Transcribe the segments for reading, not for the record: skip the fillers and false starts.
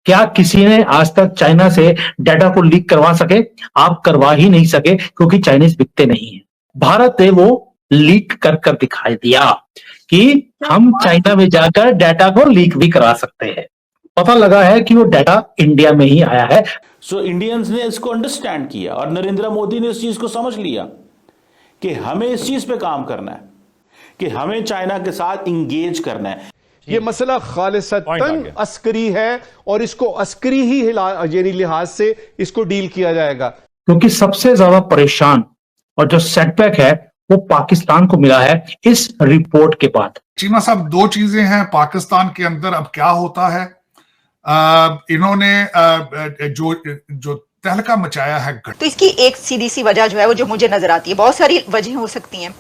क्या किसी ने आज तक चाइना से डाटा को लीक करवा सके? आप करवा ही नहीं सके क्योंकि चाइनीज बिकते नहीं है। भारत ने वो लीक कर कर दिखाई दिया कि हम चाइना में जाकर डाटा को लीक भी करा सकते हैं। पता लगा है कि वो डाटा इंडिया में ही आया है। सो इंडियंस ने इसको अंडरस्टैंड किया और नरेंद्र मोदी ने इस चीज को समझ लिया कि हमें इस चीज पे काम करना है, कि हमें चाइना के साथ इंगेज करना है। ये मसला खालिसतन अस्करी है और इसको अस्करी ही यानी लिहाज से इसको डील किया जाएगा। क्योंकि सबसे ज्यादा परेशान और जो सेटबैक है वो पाकिस्तान को मिला है इस रिपोर्ट के बाद। चीमा साहब, दो चीजें हैं पाकिस्तान के अंदर। अब क्या होता है, इन्होंने जो तहलका मचाया है। तो इसकी एक सीधी सी वजह जो है वो जो मुझे नजर आती है, बहुत सारी वजह हो सकती हैं,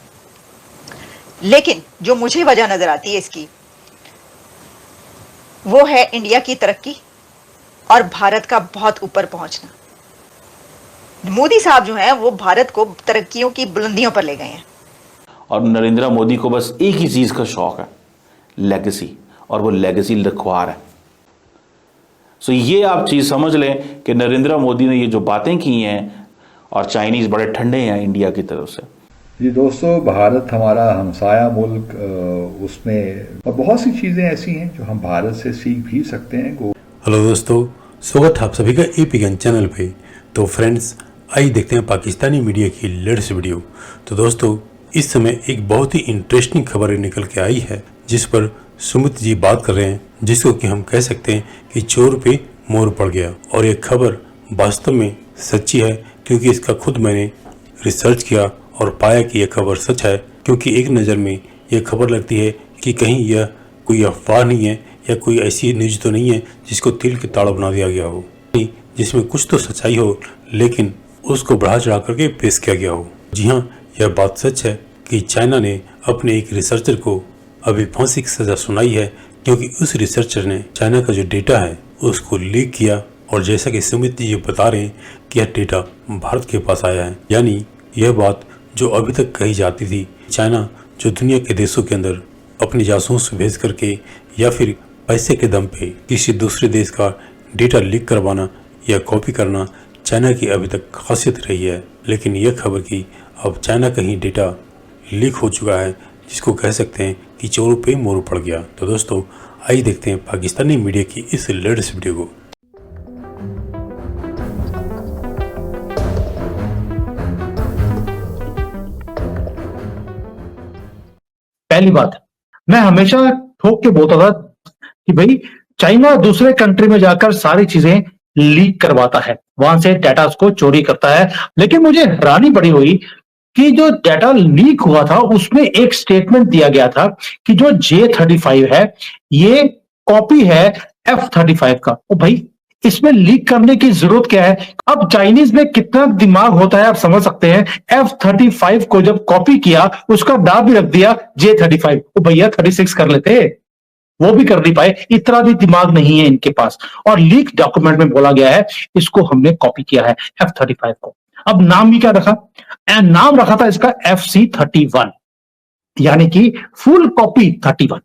लेकिन जो मुझे वजह नजर आती है इसकी, वो है इंडिया की तरक्की और भारत का बहुत ऊपर पहुंचना। मोदी साहब जो हैं वो भारत को तरक्कियों की बुलंदियों पर ले गए हैं। और नरेंद्र मोदी को बस एक ही चीज का शौक है, लेगेसी, और वो लेगेसी लिखवार है। सो ये आप चीज समझ लें कि नरेंद्र मोदी ने ये जो बातें की हैं, और चाइनीज बड़े ठंडे हैं इंडिया की तरफ से। जी दोस्तों, भारत हमारा हमसाया मुल्क, उसमें और बहुत सी चीज़ें ऐसी हैं जो हम भारत से सीख भी सकते हैं। हेलो दोस्तों, स्वागत है आप सभी का एपीएन चैनल पे। तो फ्रेंड्स, आइए देखते हैं पाकिस्तानी मीडिया की लेटेस्ट वीडियो। तो दोस्तों, इस समय एक बहुत ही इंटरेस्टिंग खबर निकल के आई है जिस पर सुमित जी बात कर रहे हैं, जिसको कि हम कह सकते हैं कि चोर पे मोर पड़ गया। और ये खबर वास्तव में सच्ची है, क्योंकि इसका खुद मैंने रिसर्च किया और पाया कि यह खबर सच है। क्योंकि एक नज़र में यह खबर लगती है कि कहीं यह कोई अफवाह नहीं है या कोई ऐसी न्यूज तो नहीं है जिसको तिल के ताड़ा बना दिया गया हो, जिसमें कुछ तो सच्चाई हो लेकिन उसको बढ़ा चढ़ा करके पेश किया गया हो। जी हाँ, यह बात सच है कि चाइना ने अपने एक रिसर्चर को अभी फांसी की सजा सुनाई है, क्योंकि उस रिसर्चर ने चाइना का जो डेटा है उसको लीक किया। और जैसा कि सुमित जी बता रहे हैं कि यह डेटा भारत के पास आया है। यानी यह बात जो अभी तक कही जाती थी, चाइना जो दुनिया के देशों के अंदर अपने जासूस भेज करके या फिर पैसे के दम पे किसी दूसरे देश का डेटा लीक करवाना या कॉपी करना चाइना की अभी तक खासियत रही है। लेकिन यह खबर कि अब चाइना का ही डेटा लीक हो चुका है, जिसको कह सकते हैं कि चोरों पे मोर पड़ गया। तो दोस्तों, आइए देखते हैं पाकिस्तानी मीडिया की इस लेटेस्ट वीडियो को। पहली बात, मैं हमेशा ठोक के बोलता था कि भाई चाइना दूसरे कंट्री में जाकर सारी चीजें लीक करवाता है, वहां से डाटा को चोरी करता है। लेकिन मुझे हैरानी बड़ी हुई कि जो डाटा लीक हुआ था उसमें एक स्टेटमेंट दिया गया था कि जो J35 है ये कॉपी है F35 का। ओ भाई, इसमें लीक करने की जरूरत क्या है? अब चाइनीज में कितना दिमाग होता है आप समझ सकते हैं। F35 को जब कॉपी किया उसका नाम भी रख दिया J35। ओ भैया 36 कर लेते, वो भी कर नहीं पाए। इतना भी दिमाग नहीं है इनके पास। और लीक डॉक्यूमेंट में बोला गया है इसको हमने कॉपी किया है F35 को। अब नाम भी क्या रखा? नाम रखा था इसका FC31, यानी कि फुल कॉपी 31।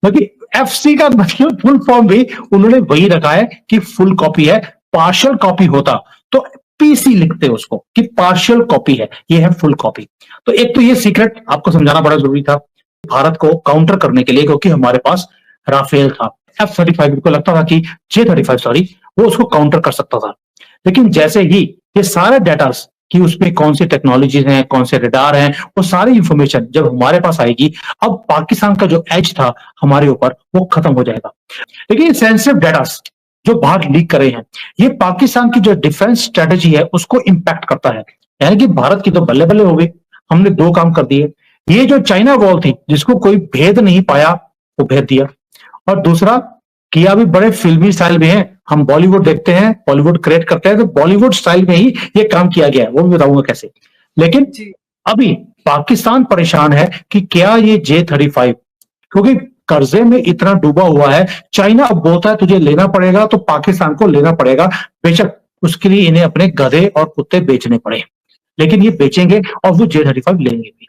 क्योंकि FC का मतलब फुल फॉर्म भी उन्होंने वही रखा है कि फुल कॉपी है। पार्शियल कॉपी होता तो PC लिखते उसको कि पार्शियल कॉपी है, ये है फुल कॉपी। तो एक तो ये सीक्रेट आपको समझाना बड़ा जरूरी था भारत को काउंटर करने के लिए, क्योंकि हमारे पास राफेल था। F35 को लगता था कि J35 सॉरी, वो उसको काउंटर कर सकता था। लेकिन जैसे ही ये सारे डाटा कि उसमें कौन सी टेक्नोलॉजीज हैं, कौन से रडार हैं, वो सारी इंफॉर्मेशन जब हमारे पास आएगी, अब पाकिस्तान का जो एज था हमारे ऊपर वो खत्म हो जाएगा। लेकिन ये सेंसिटिव डाटा जो बाहर लीक करे हैं, ये पाकिस्तान की जो डिफेंस स्ट्रेटेजी है उसको इंपैक्ट करता है। यानी कि भारत की तो बल्ले बल्ले हो गई, हमने दो काम कर दिए। ये जो चाइना वॉल थी जिसको कोई भेद नहीं पाया वो भेद दिया, और दूसरा किया भी बड़े फिल्मी स्टाइल में है। हम बॉलीवुड देखते हैं, बॉलीवुड क्रिएट करते हैं, तो बॉलीवुड स्टाइल में ही ये काम किया गया है, वो भी बताऊंगा कैसे। लेकिन अभी पाकिस्तान परेशान है कि क्या ये J35, क्योंकि कर्जे में इतना डूबा हुआ है, चाइना अब बोलता है तुझे लेना पड़ेगा तो पाकिस्तान को लेना पड़ेगा, बेशक उसके लिए इन्हें अपने गधे और कुत्ते बेचने पड़े, लेकिन ये बेचेंगे और वो J35 लेंगे भी।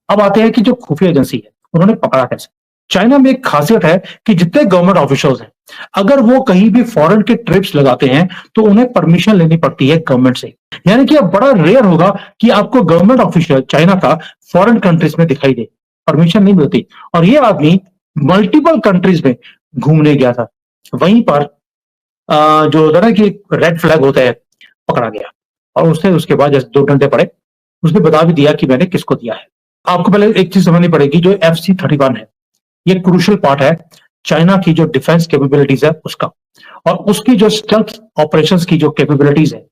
अब आते हैं कि जो खुफिया एजेंसी है उन्होंने पकड़ा कैसे। चाइना में एक खासियत है कि जितने गवर्नमेंट ऑफिशियल्स हैं, अगर वो कहीं भी फॉरेन के ट्रिप्स लगाते हैं तो उन्हें परमिशन लेनी पड़ती है गवर्नमेंट से। यानी कि अब बड़ा रेयर होगा कि आपको गवर्नमेंट ऑफिशियल चाइना का फॉरेन कंट्रीज में दिखाई दे, परमिशन नहीं मिलती। और ये आदमी मल्टीपल कंट्रीज में घूमने गया था, वहीं पर जो होता है ना कि रेड फ्लैग होता है, पकड़ा गया। और उसने उसके बाद जैसे 2 घंटे पड़े, उसने बता भी दिया कि मैंने किसको दिया है। आपको पहले एक चीज समझनी पड़ेगी, जो FC-31 है, ये क्रूशियल पार्ट है चाइना की जो डिफेंस कैपेबिलिटीज है उसका, और उसकी जो स्टेल्थ ऑपरेशंस की जो कैपेबिलिटीज है,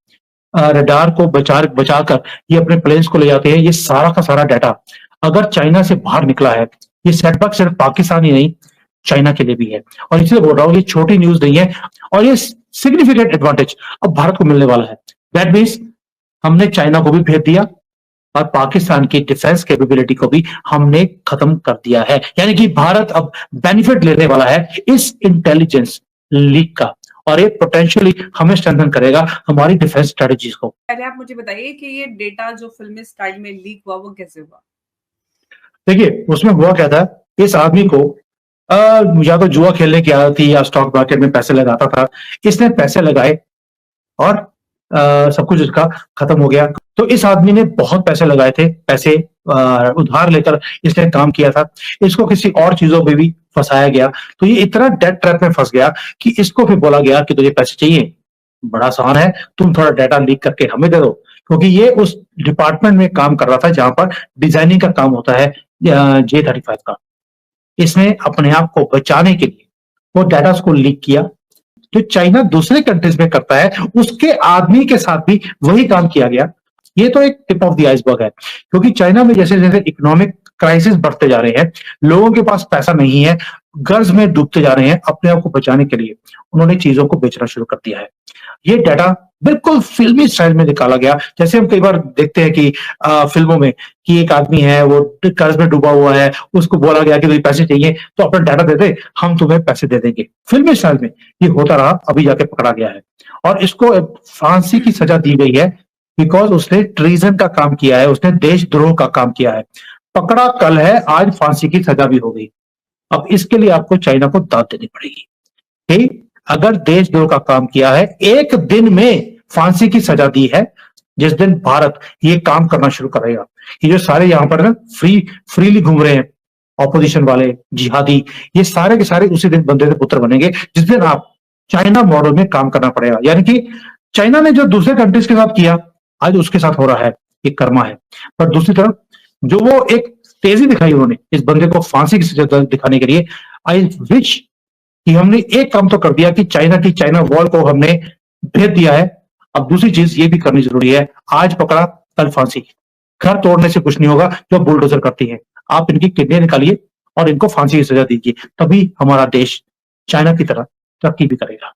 रडार को बचाकर ये अपने प्लेन्स को ले जाते हैं। ये सारा का सारा डाटा अगर चाइना से बाहर निकला है, ये सेटबैक सिर्फ पाकिस्तान ही नहीं, चाइना के लिए भी है। और इसलिए बोल रहा हूं, ये छोटी न्यूज नहीं है, और ये सिग्निफिकेंट एडवांटेज अब भारत को मिलने वाला है। दैट मीन्स हमने चाइना को भी भेज दिया और पाकिस्तान की डिफेंस कैपेबिलिटी को भी हमने खत्म कर दिया है। यानी कि भारत अब बेनिफिट लेने वाला है इस इंटेलिजेंस लीक का, और ये पोटेंशियली हमें स्ट्रेंथन करेगा हमारी डिफेंस स्ट्रेटजीज को। पहले आप मुझे बताइए कि ये डेटा जो फिल्मी स्टाइल में लीक हुआ वो कैसे हुआ? देखिए, उसमें हुआ क्या था, इस आदमी को या तो जुआ खेलने की आदत थी या स्टॉक मार्केट में पैसे लगाता था। इसने पैसे लगाए और सब कुछ इसका खत्म हो गया। तो इस आदमी ने बहुत पैसे लगाए थे, पैसे उधार लेकर इसने काम किया था। इसको किसी और चीजों में भी फंसाया गया, तो ये इतना डेट ट्रैप में फंस गया कि इसको फिर बोला गया कि तुझे पैसे चाहिए, बड़ा आसान है, तुम थोड़ा डाटा लीक करके हमें दे दो। क्योंकि ये उस डिपार्टमेंट में काम कर रहा था जहां पर डिजाइनिंग का काम होता है J-35 का। इसने अपने आप को बचाने के लिए वो डाटा को लीक किया। जो चाइना दूसरे कंट्रीज में करता है, उसके आदमी के साथ भी वही काम किया गया। ये तो एक टिप ऑफ द आइसबर्ग है, क्योंकि चाइना में जैसे जैसे इकोनॉमिक क्राइसिस बढ़ते जा रहे हैं, लोगों के पास पैसा नहीं है, कर्ज में डूबते जा रहे हैं, अपने आप को बचाने के लिए उन्होंने चीजों को बेचना शुरू कर दिया है। ये डाटा बिल्कुल फिल्मी स्टाइल में निकाला गया। जैसे हम कई बार देखते हैं कि फिल्मों में कि एक आदमी है, वो कर्ज में डूबा हुआ है, उसको बोला गया कि भाई पैसे चाहिए तो अपना डाटा दे दे, हम तुम्हें पैसे दे देंगे। फिल्मी स्टाइल में ये होता रहा, अभी जाके पकड़ा गया है और इसको फांसी की सजा दी गई है, बिकॉज उसने ट्रीजन का काम किया है, उसने देशद्रोह का काम किया है। पकड़ा कल है, आज फांसी की सजा भी हो गई। अब इसके लिए आपको चाइना को दाद देनी पड़ेगी कि अगर देशद्रोह का काम किया है, एक दिन में फांसी की सजा दी है, जिस दिन भारत ये काम करना शुरू करेगा। ये जो सारे यहां पर ना फ्रीली घूम रहे हैं, ऑपोजिशन वाले, जिहादी, ये सारे के सारे उसी दिन बंदे के पुत्र बनेंगे जिस दिन आप चाइना मॉडल में काम करना पड़ेगा। यानी कि चाइना ने जो दूसरे कंट्रीज के साथ किया, आज उसके साथ हो रहा है, एक कर्मा है। पर दूसरी तरफ जो वो एक तेजी दिखाई उन्होंने इस बंदे को फांसी की सजा दिखाने के लिए, आई विश कि हमने एक काम तो कर दिया कि चाइना वॉल को हमने भेज दिया है। अब दूसरी चीज ये भी करनी जरूरी है, आज पकड़ा कल फांसी। घर तोड़ने से कुछ नहीं होगा जो बुलडोजर करती है। आप इनकी किडनी निकालिए और इनको फांसी की सजा दीजिए, तभी हमारा देश चाइना की तरह तरक्की भी करेगा।